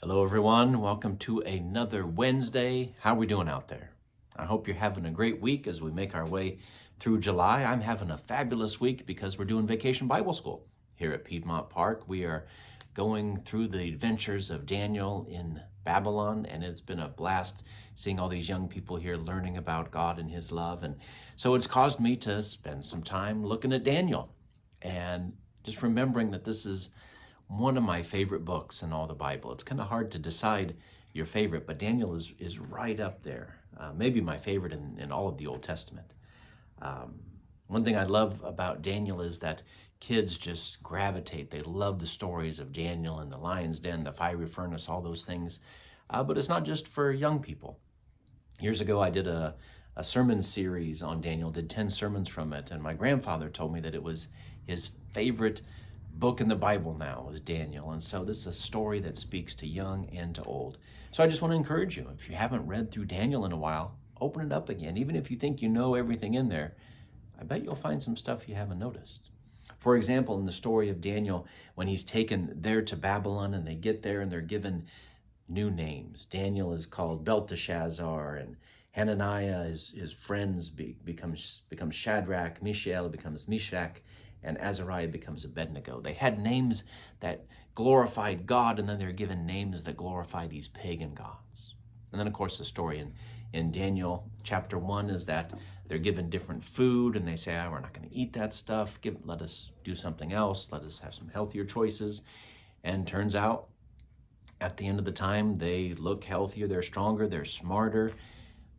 Hello, everyone. Welcome to another Wednesday. How are we doing out there? I hope you're having a great week as we make our way through July. I'm having a fabulous week because we're doing Vacation Bible School here at Piedmont Park. We are going through the adventures of Daniel in Babylon, and it's been a blast seeing all these young people here learning about God and His love. And so it's caused me to spend some time looking at Daniel and just remembering that this is one of my favorite books in all the Bible. It's kind of hard to decide your favorite, but Daniel is right up there. Maybe my favorite in all of the Old Testament. One thing I love about Daniel is that kids just gravitate. They love the stories of Daniel and the lion's den, the fiery furnace, all those things. But it's not just for young people. Years ago, I did a sermon series on Daniel, did 10 sermons from it, and my grandfather told me that it was his favorite book in the Bible now is Daniel. And so this is a story that speaks to young and to old. So I just want to encourage you, if you haven't read through Daniel in a while, open it up again. Even if you think you know everything in there, I bet you'll find some stuff you haven't noticed. For example, in the story of Daniel, when he's taken there to Babylon and they get there and they're given new names. Daniel is called Belteshazzar, and Hananiah, his friends becomes Shadrach, Mishael becomes Meshach, and Azariah becomes Abednego. They had names that glorified God, and then they're given names that glorify these pagan gods. And then, of course, the story in Daniel chapter 1 is that they're given different food, and they say, we're not going to eat that stuff. Let us do something else. Let us have some healthier choices. And turns out, at the end of the time, they look healthier, they're stronger, they're smarter.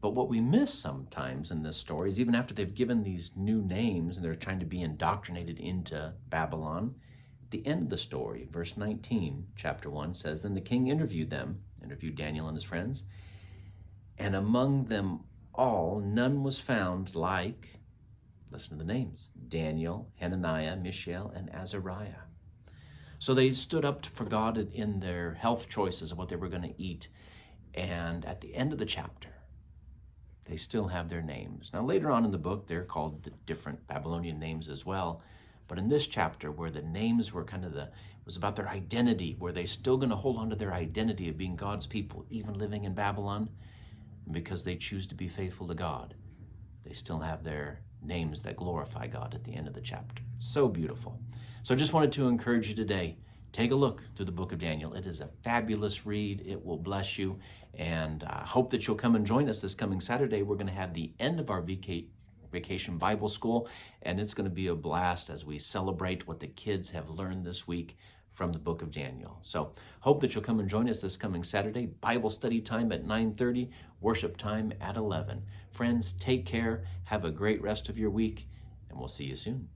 But what we miss sometimes in this story is even after they've given these new names and they're trying to be indoctrinated into Babylon, at the end of the story, verse 19, chapter 1 says, Then the king interviewed Daniel and his friends, and among them all, none was found like, listen to the names, Daniel, Hananiah, Mishael, and Azariah. So they stood up for God in their health choices of what they were going to eat. And at the end of the chapter, they still have their names. Now, later on in the book, they're called different Babylonian names as well. But in this chapter, where the names were it was about their identity, where they're still going to hold on to their identity of being God's people, even living in Babylon, and because they choose to be faithful to God, they still have their names that glorify God at the end of the chapter. It's so beautiful. So I just wanted to encourage you today, take a look through the book of Daniel. It is a fabulous read. It will bless you. And I hope that you'll come and join us this coming Saturday. We're going to have the end of our Vacation Bible School, and it's going to be a blast as we celebrate what the kids have learned this week from the book of Daniel. So hope that you'll come and join us this coming Saturday. Bible study time at 9:30, worship time at 11. Friends, take care. Have a great rest of your week, and we'll see you soon.